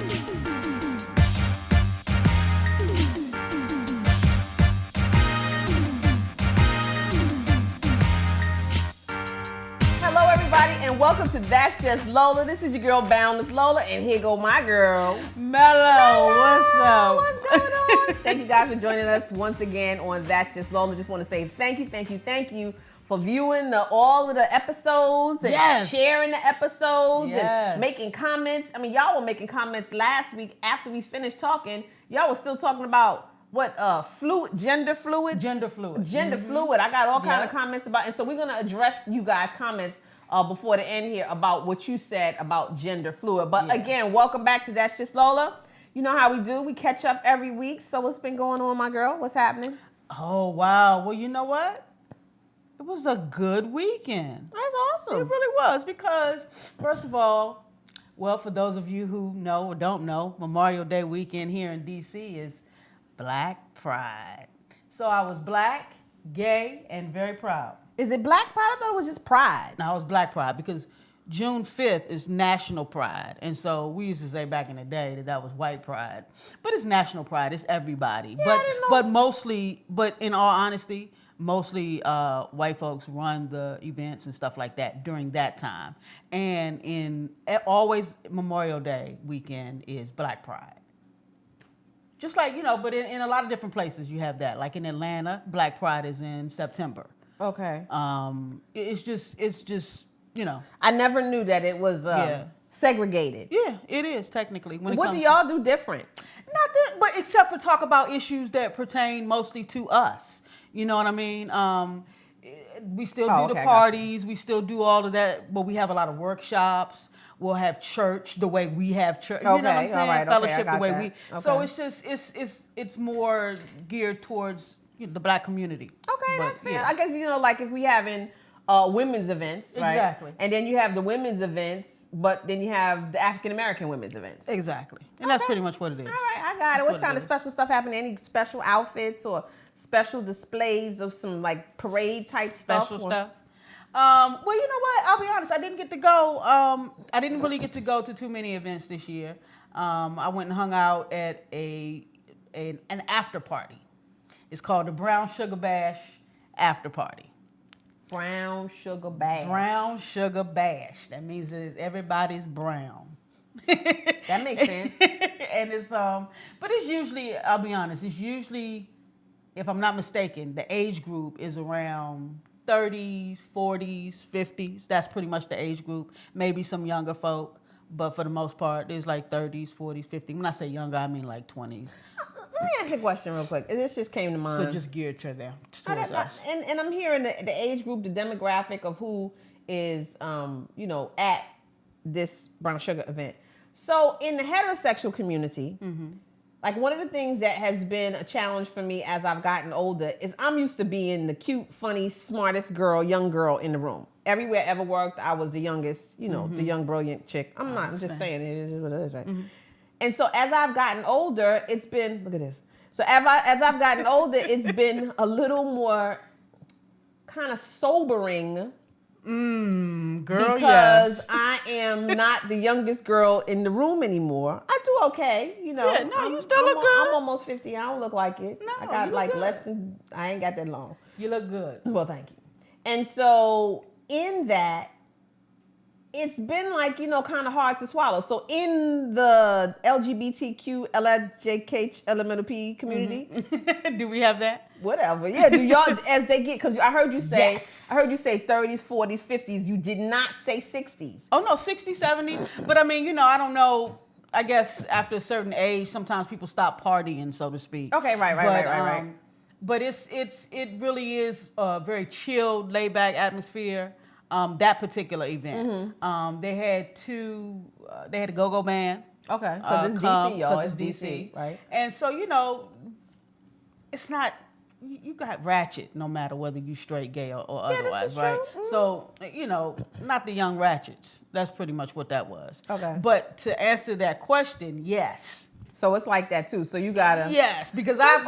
Hello, everybody, and welcome to That's Just Lola. This is your girl, Boundless Lola, and here go my girl, Mello. What's up? What's going on? Thank you guys for joining us once again on That's Just Lola. Just want to say thank you for viewing all of the episodes and sharing the episodes and making comments. I mean, y'all were making comments last week after we finished talking. Y'all were still talking about what gender fluid. I got all kind of comments about, and so we're gonna address you guys' comments before the end here about what you said about gender fluid. But again, welcome back to That's Just Lola. You know how we do. We catch up every week. So what's been going on, my girl? What's happening? Oh, wow. Well, you know what? It was a good weekend. That's awesome. It really was because, first of all, well, for those of you who know or don't know, Memorial Day weekend here in D.C. is Black Pride. So I was black, gay, and very proud. Is it Black Pride? I thought it was just Pride. No, it was Black Pride because June 5th is National Pride. And so we used to say back in the day that was white pride. But it's National Pride. It's everybody. Yeah, But in all honesty, mostly white folks run the events and stuff like that during that time. And always Memorial Day weekend is Black Pride. Just like, but in a lot of different places you have that. Like in Atlanta, Black Pride is in September. Okay. It's just. I never knew that it was segregated. Yeah, it is technically. What do y'all do different? Nothing, but except for talk about issues that pertain mostly to us. You know what I mean? We still do the parties. We still do all of that, but we have a lot of workshops. We'll have church the way we have church. You know what I'm saying? Right, fellowship the way that. we. Okay. So it's just it's more geared towards the black community. Okay, that's fair. Yeah. I guess like if we having women's events, right? Exactly. And then you have the women's events, but then you have the African American women's events. Exactly. And that's pretty much what it is. All right, I got it. What kind of special stuff happened? Any special outfits or special displays of some like parade type special stuff? Well, you know what? I'll be honest. I didn't get to go. I didn't really get to go to too many events this year. I went and hung out at an after party. It's called the Brown Sugar Bash After Party. Brown Sugar Bash. Brown Sugar Bash. That means everybody's brown. That makes sense. And it's but it's usually, I'll be honest, it's usually, if I'm not mistaken, the age group is around 30s, 40s, 50s. That's pretty much the age group. Maybe some younger folk, but for the most part, there's like 30s, 40s, 50s. When I say younger, I mean like 20s. Let me ask you a question real quick. This just came to mind. So just geared to them, towards us. And I'm hearing the age group, the demographic of who is, at this Brown Sugar event. So in the heterosexual community, like one of the things that has been a challenge for me as I've gotten older is I'm used to being the cute, funny, smartest young girl in the room. Everywhere I ever worked, I was the youngest, the young, brilliant chick. I'm just saying it is what it is, right? And so as I've gotten older, it's been, look at this. So as I've gotten older, it's been a little more kind of sobering. Girl, because I am not the youngest girl in the room anymore. I do okay, Yeah, no, you still look good. I'm almost 50. I don't look like it. No, I got like good. less than, I ain't got that long. You look good. Well, thank you. And so in that, it's been like, kind of hard to swallow. So in the LGBTQ, LGBTQ, elemental P community. Do we have that? Whatever. Yeah, do y'all, as they get, because I heard you say, Yes. 30s, 40s, 50s. You did not say 60s. Oh, no, 60, 70. But I mean, I don't know. I guess after a certain age, sometimes people stop partying, so to speak. Okay, right. But it really is a very chilled, laid back atmosphere. That particular event, they had a go-go band. Okay, because it's DC, y'all. Because it's DC, right? And so it's not. You got ratchet no matter whether you straight, gay, or otherwise, this is right? true. So not the young ratchets. That's pretty much what that was. Okay. But to answer that question, yes. So it's like that too. So you gotta. Yes, because I've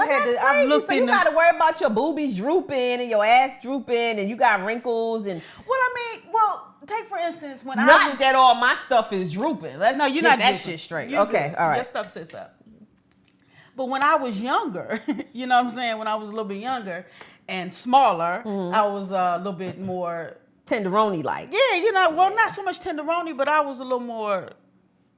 looked so you gotta worry about your boobies drooping and your ass drooping and you got wrinkles and. Well, take for instance when not that all my stuff is drooping. Let's no, you're get not that drooping. shit straight. You're okay, good. all right. Your stuff sits up. But when I was younger, you know what I'm saying? When I was a little bit younger and smaller, I was a little bit more tenderoni like. Yeah, you know, well, not so much tenderoni, but I was a little more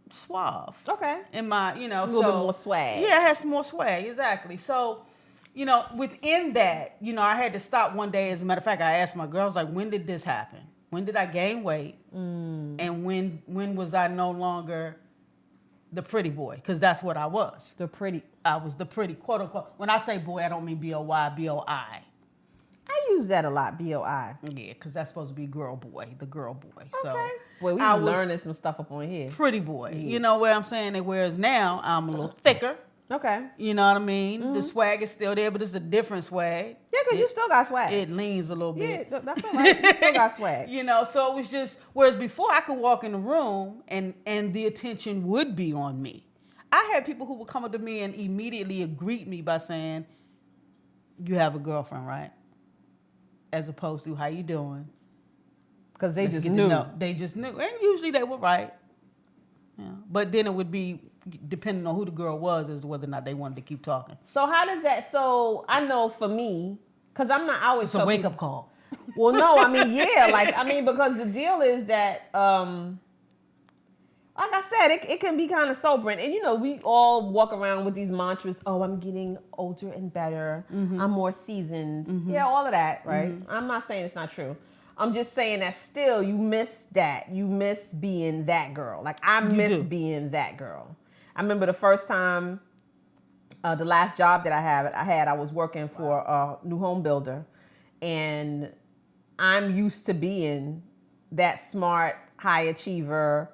suave. Okay. In my, you know, a little bit more swag. Yeah, I had some more swag, exactly. So, you know, within that, you know, I had to stop one day. As a matter of fact, I asked my girls, like, when did this happen? When did I gain weight? And when was I no longer the pretty boy? Because that's what I was. I was the pretty, quote unquote. When I say boy, I don't mean B-O-Y, B-O-I. I use that a lot, B-O-I. Yeah, because that's supposed to be girl boy, the girl boy. Okay. So boy, we learning some stuff up on here. Pretty boy. Yeah. You know what I'm saying? Whereas now, I'm a little thicker. Okay. You know what I mean? The swag is still there, but it's a different swag. Yeah, because you still got swag. It leans a little bit. Yeah, that's all right. You still got swag. You know, so it was just, whereas before I could walk in the room and the attention would be on me. I had people who would come up to me and immediately greet me by saying, you have a girlfriend, right? As opposed to, how you doing? Because they just knew. They just knew. And usually they were right. Yeah. But then it would be depending on who the girl was as to whether or not they wanted to keep talking. So how does that, so I know for me, because I'm not always. It's a wake-up call. Well, no, I mean, yeah. Because the deal is that, like I said, it can be kind of sobering. And, you know, we all walk around with these mantras, oh, I'm getting older and better. I'm more seasoned. Yeah, all of that, right? I'm not saying it's not true. I'm just saying that still you miss that. You miss being that girl. Like, I miss being that girl. I remember the first time, the last job that I was working for a new home builder. And I'm used to being that smart, high achiever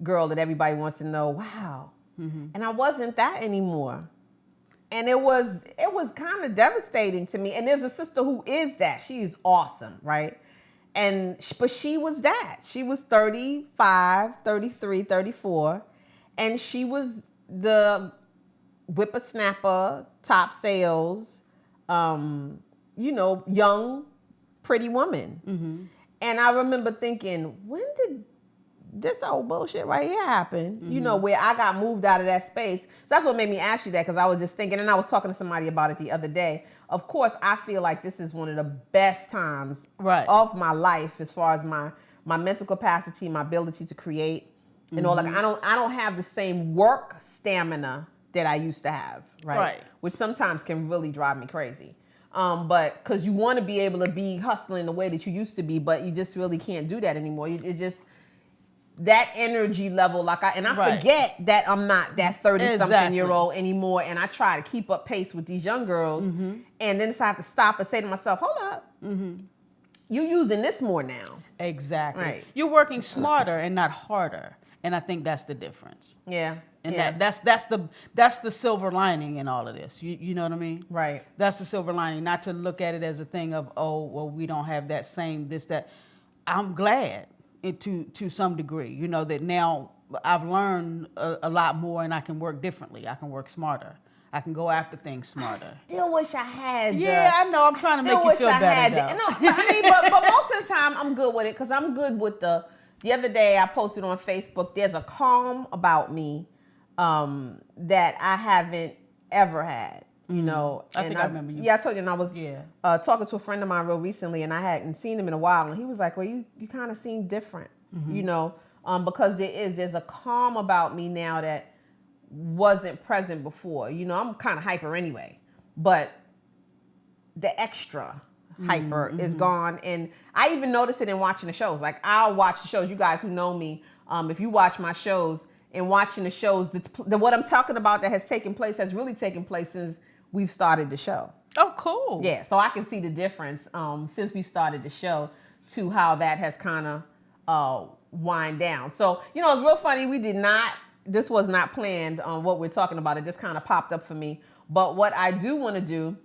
girl that everybody wants to know, wow. And I wasn't that anymore. And it was kind of devastating to me. And there's a sister who is that. She's awesome, right? But she was that. She was 35, 33, 34. And she was the whippersnapper, top sales, you know, young, pretty woman. And I remember thinking, when did this old bullshit right here happen? You know, where I got moved out of that space. So that's what made me ask you that, because I was just thinking, and I was talking to somebody about it the other day. Of course, I feel like this is one of the best times of my life as far as my mental capacity, my ability to create, and all. Like, I don't have the same work stamina that I used to have, right? Which sometimes can really drive me crazy. But because you want to be able to be hustling the way that you used to be, but you just really can't do that anymore. It just, that energy level, I forget that I'm not that 30-something-year-old anymore, and I try to keep up pace with these young girls, and then I have to stop and say to myself, hold up, you using this more now. Exactly. Right. You're working smarter and not harder, and I think that's the difference. Yeah. And that's the silver lining in all of this. You know what I mean? Right. That's the silver lining, not to look at it as a thing of, oh, well, we don't have that same this, that. I'm glad to some degree, you know, that now I've learned a lot more, and I can work differently. I can work smarter. I can go after things smarter. I still wish I had. Yeah, I know. I'm trying to make you feel better. But most of the time I'm good with it, because I'm good with the other day I posted on Facebook, there's a calm about me that I haven't ever had. You know, I think I remember you. Yeah, I told you, and I was talking to a friend of mine real recently, and I hadn't seen him in a while, and he was like, well, you kind of seem different, you know, because there's a calm about me now that wasn't present before. You know, I'm kind of hyper anyway, but the extra hyper is gone. And I even noticed it in watching the shows. Like, I'll watch the shows. You guys who know me, if you watch my shows, and watching the shows, what I'm talking about that has taken place has really taken place since we've started the show. Oh, cool. Yeah, so I can see the difference since we started the show to how that has kind of wind down. So, you know, it's real funny. This was not planned on what we're talking about. It just kind of popped up for me. But what I do want to do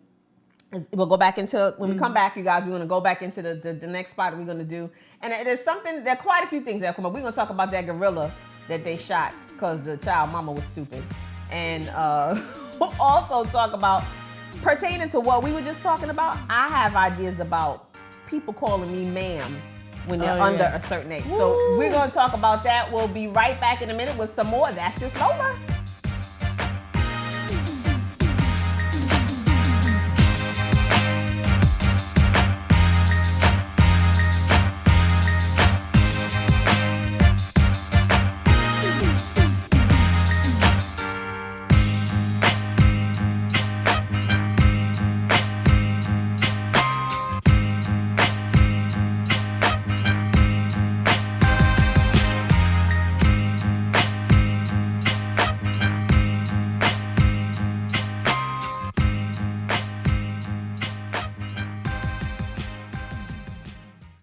is we'll go back into, when we come back, you guys, we're going to go back into the next spot that we're going to do. And there's something, there are quite a few things that come up. We're going to talk about that gorilla that they shot because the child mama was stupid. And we'll also talk about, pertaining to what we were just talking about, I have ideas about people calling me ma'am when they're under a certain age. So we're going to talk about that. We'll be right back in a minute with some more That's Just Lola.